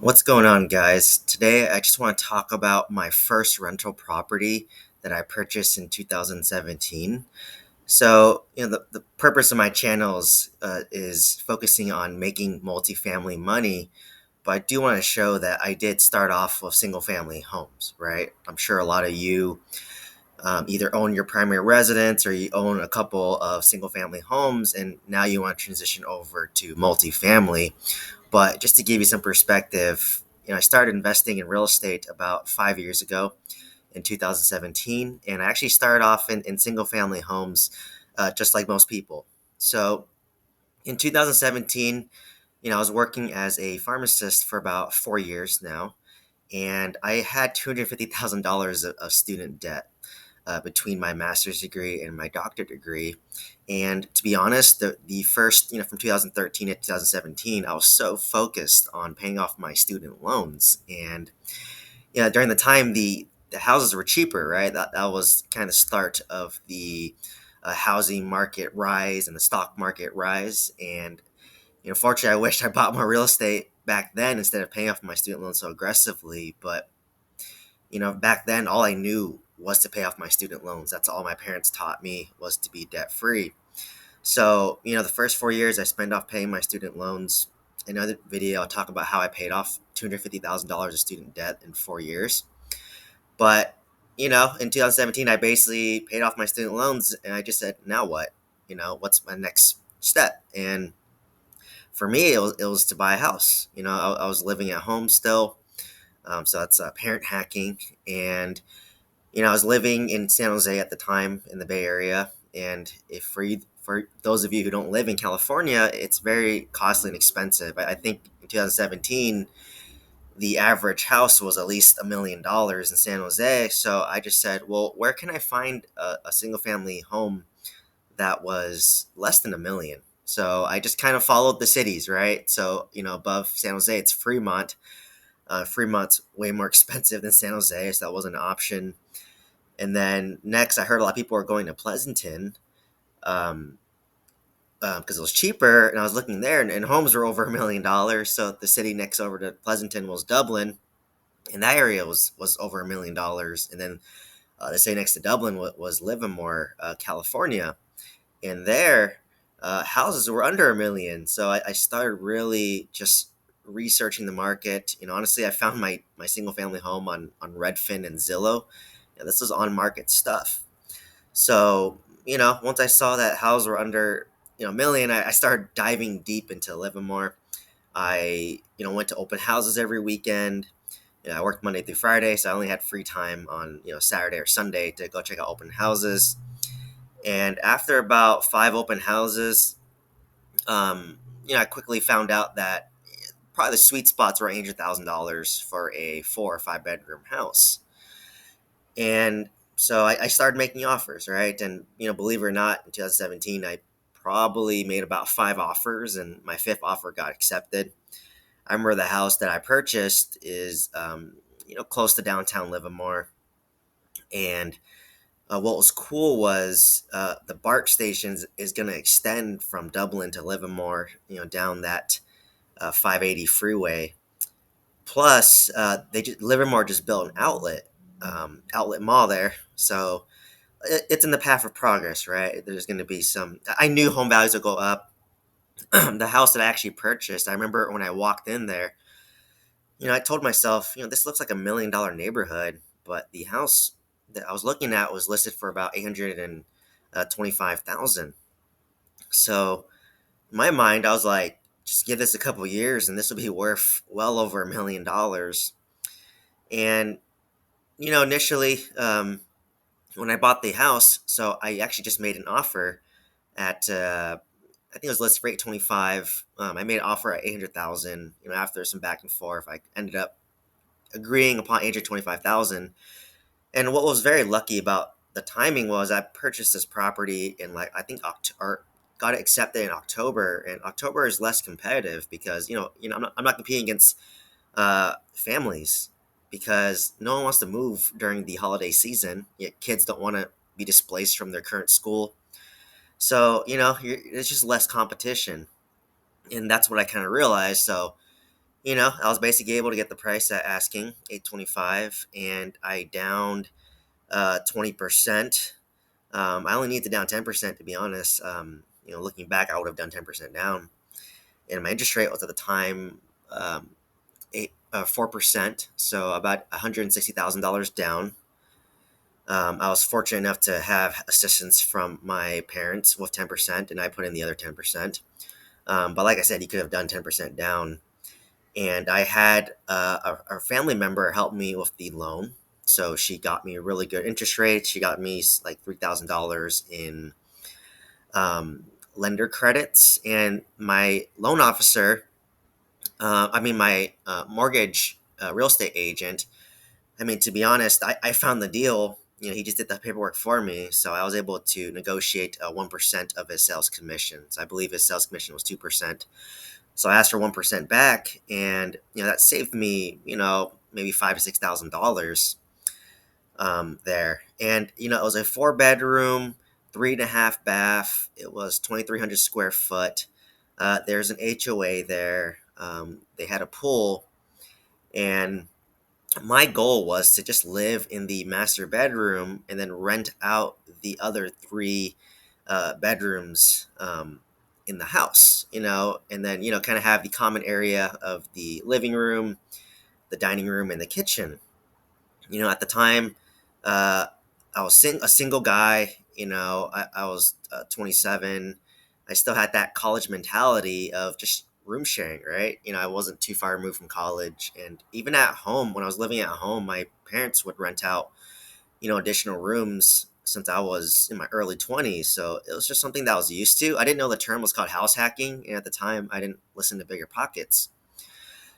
What's going on, guys? Today, I just want to talk about my first rental property that I purchased in 2017. The purpose of my channel is focusing on making multifamily money, but I do want to show that I did start off with single family homes, right? I'm sure a lot of you either own your primary residence or you own a couple of single family homes, and now you want to transition over to multifamily. But just to give you some perspective, I started investing in real estate about 5 years ago in 2017, and I actually started off in single family homes, just like most people. So in 2017, I was working as a pharmacist for about 4 years now, and I had $250,000 of student debt between my master's degree and my doctorate degree. And to be honest, the first, from 2013 to 2017, I was so focused on paying off my student loans. And, during the time, the houses were cheaper, right? That was kind of the start of the housing market rise and the stock market rise. And, fortunately, I wished I bought more real estate back then instead of paying off my student loans so aggressively. But back then all I knew was to pay off my student loans. That's all my parents taught me, was to be debt free. So, the first 4 years I spent off paying my student loans. In another video, I'll talk about how I paid off $250,000 of student debt in 4 years. But, in 2017, I basically paid off my student loans and I just said, now what? What's my next step? And for me, it was to buy a house. I was living at home still. So that's parent hacking. And I was living in San Jose at the time in the Bay Area, and if for those of you who don't live in California, it's very costly and expensive. I think in 2017, the average house was at least $1 million in San Jose. So I just said, well, where can I find a single family home that was less than 1 million? So I just kind of followed the cities, right? So above San Jose, it's Fremont. Fremont's way more expensive than San Jose, so that wasn't an option. And then next, I heard a lot of people were going to Pleasanton um, because it was cheaper. And I was looking there, and homes were over $1 million. So the city next over to Pleasanton was Dublin, and that area was over $1 million. And then the city next to Dublin was Livermore, California, and there houses were under 1 million. So I started really just researching the market. Honestly, I found my single family home on Redfin and Zillow. This was on market stuff. So, once I saw that houses were under, 1 million, I started diving deep into Livermore. I, went to open houses every weekend. I worked Monday through Friday, so I only had free time on, Saturday or Sunday to go check out open houses. And after about 5 open houses, I quickly found out that probably the sweet spots were $800,000 for a 4 or 5 bedroom house. And so I started making offers, right? And, believe it or not, in 2017, I probably made about 5 offers, and my fifth offer got accepted. I remember the house that I purchased is, close to downtown Livermore. And what was cool was the BART stations is going to extend from Dublin to Livermore, down that 580 freeway. Plus, Livermore just built an outlet mall there. So it's in the path of progress, right? There's going to be some. I knew home values would go up. The house that I actually purchased, I remember when I walked in there, I told myself, this looks like $1 million neighborhood, but the house that I was looking at was listed for about 825,000. So in my mind, I was like, just give this a couple years, and this will be worth well over $1 million. And initially, when I bought the house, so I actually just made an offer at I think it was listed for 825. I made an offer at 800,000. After some back and forth, I ended up agreeing upon 825,000. And what was very lucky about the timing was I purchased this property in, like, I think or got it accepted in October, and October is less competitive because I'm not competing against families because no one wants to move during the holiday season. Yet kids don't want to be displaced from their current school. So, it's just less competition. And that's what I kind of realized. So, I was basically able to get the price at asking 825, and I downed 20%. I only need to down 10% to be honest. Looking back, I would have done 10% down, and my interest rate was at the time um, 4%, so about $160,000 down. I was fortunate enough to have assistance from my parents with 10%, and I put in the other 10%. But like I said, you could have done 10% down. And I had a family member help me with the loan. So she got me a really good interest rate. She got me like $3,000 in um, lender credits. And my loan officer, my mortgage real estate agent, to be honest, I found the deal. He just did the paperwork for me, so I was able to negotiate 1% of his sales commission. So I believe his sales commission was 2%. So I asked for 1% back, and that saved me, maybe $5,000 to $6,000 there. And it was a 4 bedroom, 3.5 bath. It was 2,300 square foot. There's an HOA there. They had a pool, and my goal was to just live in the master bedroom and then rent out the other three bedrooms in the house, and then, kind of have the common area of the living room, the dining room, and the kitchen. At the time, uh, I was a single guy. I was 27. I still had that college mentality of just room sharing, right? I wasn't too far removed from college. And even at home, when I was living at home, my parents would rent out, additional rooms since I was in my early 20s. So it was just something that I was used to. I didn't know the term was called house hacking. And at the time, I didn't listen to Bigger Pockets.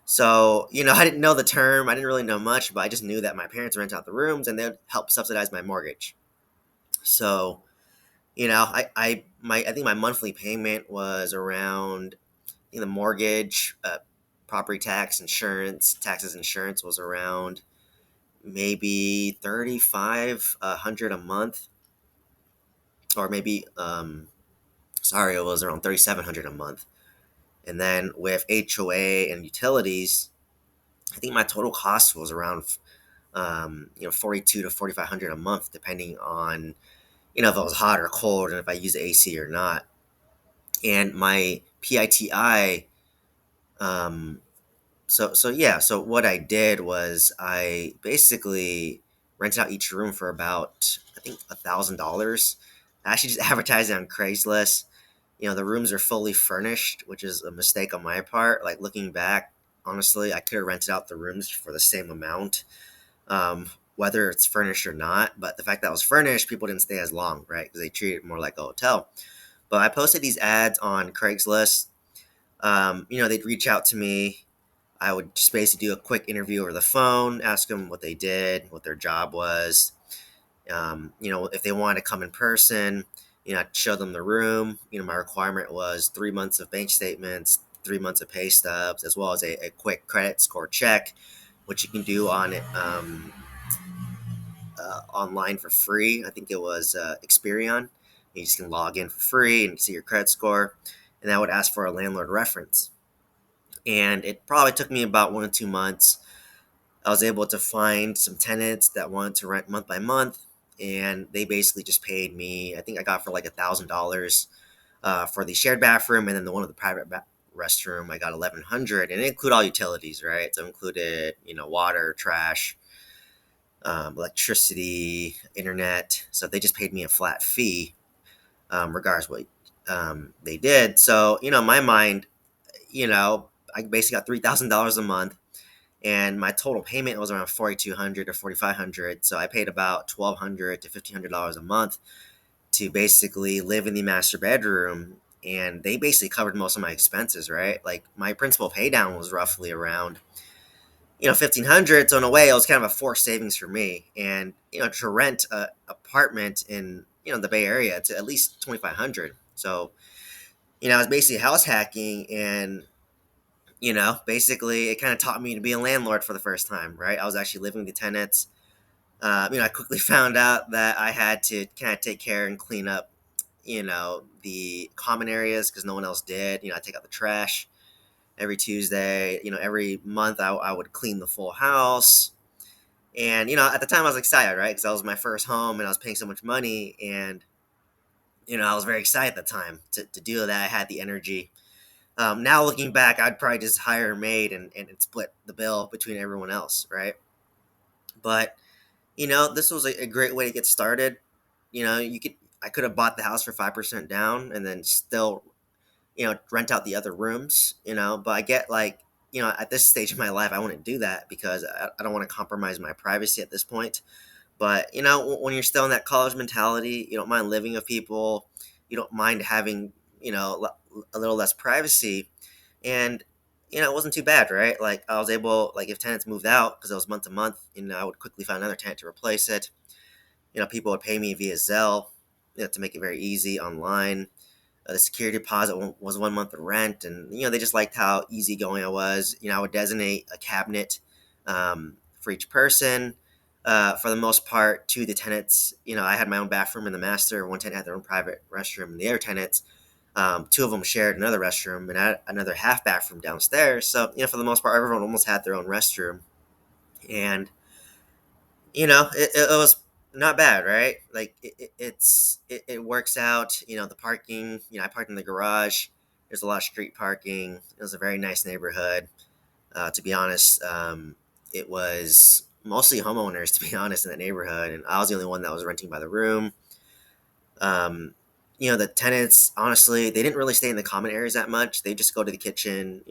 So, I didn't know the term. I didn't really know much, but I just knew that my parents rent out the rooms and they'd help subsidize my mortgage. So, I think my monthly payment was around, the mortgage, property tax, insurance, taxes, insurance was around maybe 3,500 a month, or maybe sorry, it was around 3,700 a month. And then with HOA and utilities, I think my total cost was around 42 to 4,500 a month, depending on, if it was hot or cold and if I used the AC or not. And my PITI, um, so what I did was I basically rented out each room for about, I think, $1,000. I actually just advertised it on Craigslist. The rooms are fully furnished, which is a mistake on my part. Like, looking back, honestly, I could have rented out the rooms for the same amount, whether it's furnished or not. But the fact that it was furnished, people didn't stay as long, right? Because they treated it more like a hotel. But I posted these ads on Craigslist. They'd reach out to me. I would just basically do a quick interview over the phone, ask them what they did, what their job was. If they wanted to come in person, I'd show them the room. My requirement was 3 months of bank statements, 3 months of pay stubs, as well as a quick credit score check, which you can do on it online for free. I think it was Experian. You just can log in for free and see your credit score. And I would ask for a landlord reference. And it probably took me about 1 or 2 months. I was able to find some tenants that wanted to rent month by month, and they basically just paid me. I think I got for like $1,000 for the shared bathroom, and then the one with the private restroom, I got 1,100, and it included all utilities, right? So it included, water, trash, electricity, internet. So they just paid me a flat fee, regardless what they did. So, in my mind, I basically got $3,000 a month, and my total payment was around 4,200 or 4,500. So I paid about $1,200 to $1,500 a month to basically live in the master bedroom, and they basically covered most of my expenses, right? Like, my principal pay down was roughly around, 1,500. So in a way, it was kind of a forced savings for me. And to rent a apartment in, the Bay Area, it's at least 2,500. So, I was basically house hacking, and basically it kind of taught me to be a landlord for the first time, right? I was actually living with the tenants. I quickly found out that I had to kind of take care and clean up, the common areas because no one else did. I take out the trash. every Tuesday. Every month I would clean the full house. And at the time I was excited, right? Because that was my first home, and I was paying so much money, and I was very excited at the time to do that. I had the energy. Now looking back, I'd probably just hire a maid and split the bill between everyone else, right? But this was a great way to get started. I could have bought the house for 5% down and then still rent out the other rooms. But I get like at this stage of my life, I wouldn't do that because I don't want to compromise my privacy at this point. But when you're still in that college mentality, you don't mind living with people, you don't mind having a little less privacy. And it wasn't too bad, right? Like I was able, like if tenants moved out, because it was month to month, I would quickly find another tenant to replace it. People would pay me via Zelle, to make it very easy online. The security deposit was 1 month of rent, and they just liked how easygoing I was. I would designate a cabinet for each person. For the most part, to the tenants, I had my own bathroom in the master. One tenant had their own private restroom, and the other tenants, two of them shared another restroom, and I had another half bathroom downstairs. So for the most part, everyone almost had their own restroom, and it was not bad, right? Like it works out. The parking. I parked in the garage. There's a lot of street parking. It was a very nice neighborhood. To be honest, it was mostly homeowners. To be honest, in that neighborhood, and I was the only one that was renting by the room. Um, the tenants, honestly, they didn't really stay in the common areas that much. They just go to the kitchen,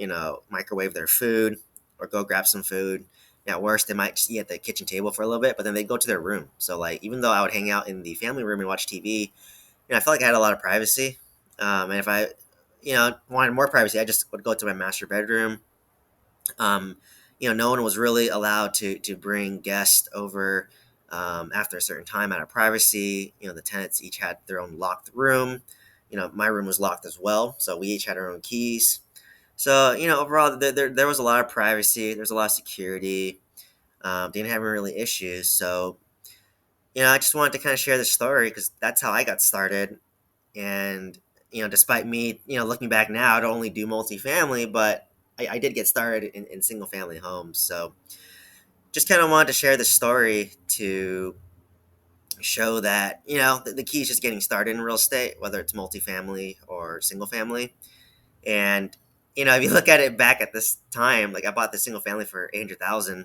microwave their food, or go grab some food. At worst, they might just eat at the kitchen table for a little bit, but then they go to their room. So, like, even though I would hang out in the family room and watch TV, I felt like I had a lot of privacy. And if I, wanted more privacy, I just would go to my master bedroom. um, no one was really allowed to bring guests over after a certain time out of privacy. The tenants each had their own locked room. My room was locked as well, so we each had our own keys. So overall, there was a lot of privacy. There's a lot of security. Didn't have any really issues. So I just wanted to kind of share this story because that's how I got started. And despite me looking back now, I don't only do multifamily, but I did get started in single family homes. So just kind of wanted to share this story to show that the key is just getting started in real estate, whether it's multifamily or single family. And if you look at it back at this time, like I bought the single family for 800,000,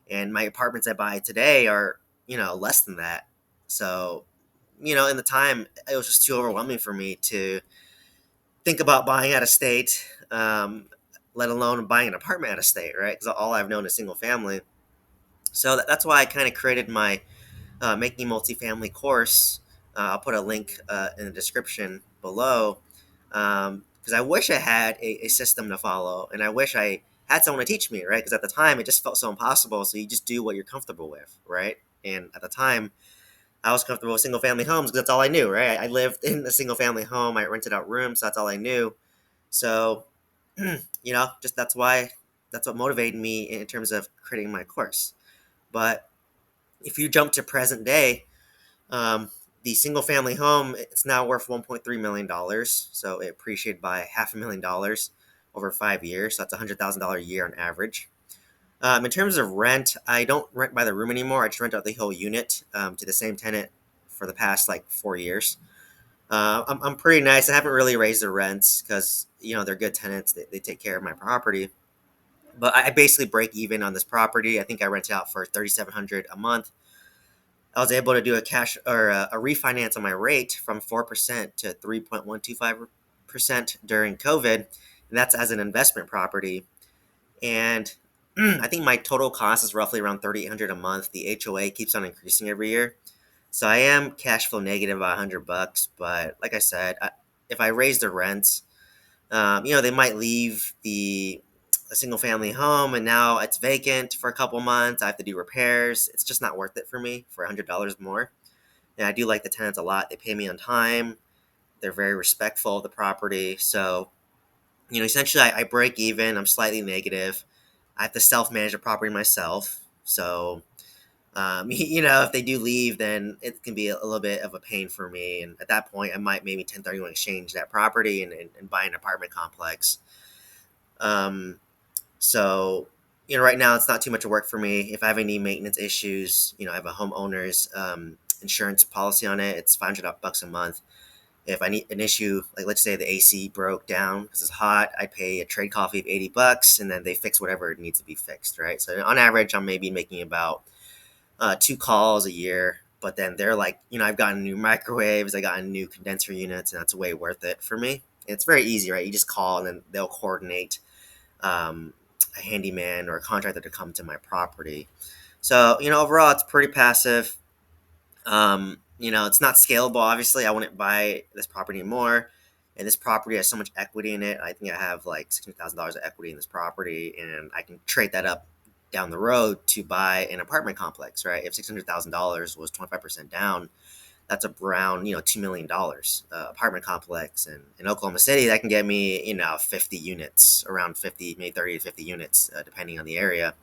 and my apartments I buy today are less than that. So in the time, it was just too overwhelming for me to think about buying out of state, let alone buying an apartment out of state, right? Because all I've known is single family. So that's why I kind of created my Making Multifamily course. I'll put a link in the description below, because I wish I had a system to follow, and I wish I had someone to teach me, right? Because at the time, it just felt so impossible. So you just do what you're comfortable with, right? And at the time, I was comfortable with single family homes because that's all I knew, right? I lived in a single family home. I rented out rooms. So that's all I knew. So, just that's what motivated me in terms of creating my course. But if you jump to present day, um, the single family home, it's now worth $1.3 million. So it appreciated by $500,000 over 5 years. So that's $100,000 a year on average. In terms of rent, I don't rent by the room anymore. I just rent out the whole unit to the same tenant for the past like 4 years. I'm pretty nice. I haven't really raised the rents because they're good tenants. They take care of my property. But I basically break even on this property. I think I rent it out for 3,700 a month. I was able to do a cash or a refinance on my rate from 4% to 3.125% during COVID, and that's as an investment property. And I think my total cost is roughly around 3,800 a month. The HOA keeps on increasing every year, so I am cash flow negative by $100. But like I said, if I raise the rents, they might leave the a single family home, and now it's vacant for a couple months. I have to do repairs. It's just not worth it for me for $100 more. And I do like the tenants a lot. They pay me on time. They're very respectful of the property. So essentially, I break even. I'm slightly negative. I have to self manage the property myself. So if they do leave, then it can be a little bit of a pain for me. And at that point, I might maybe 1031 exchange that property and buy an apartment complex. Um, so, right now it's not too much work for me. If I have any maintenance issues, I have a homeowner's insurance policy on it. It's $500 a month. If I need an issue, like let's say the AC broke down because it's hot, I pay a trade coffee of $80, and then they fix whatever needs to be fixed, right? So on average, I'm maybe making about 2 calls a year. But then they're like, I've gotten new microwaves, I got new condenser units, and that's way worth it for me. It's very easy, right? You just call and then they'll coordinate um, a handyman or a contractor to come to my property. So, overall, it's pretty passive. It's not scalable. Obviously, I wouldn't buy this property anymore. And this property has so much equity in it. I think I have like $16,000 of equity in this property, and I can trade that up down the road to buy an apartment complex, right? If $600,000 was 25% down, that's around $2 million apartment complex in Oklahoma City. That can get me 50 units, around 50, maybe 30 to 50 units, depending on the area.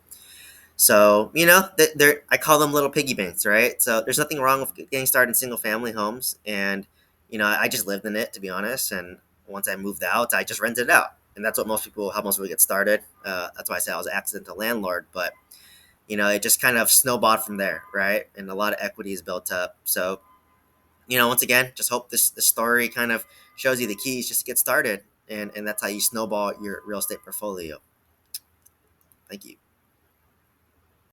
So, they're I call them little piggy banks, right? So there's nothing wrong with getting started in single family homes, and I just lived in it, to be honest. And once I moved out, I just rented it out, and that's what how most people get started. That's why I say I was an accidental landlord, but it just kind of snowballed from there, right? And a lot of equity is built up. So, once again, just hope this story kind of shows you the keys just to get started, and that's how you snowball your real estate portfolio. Thank you.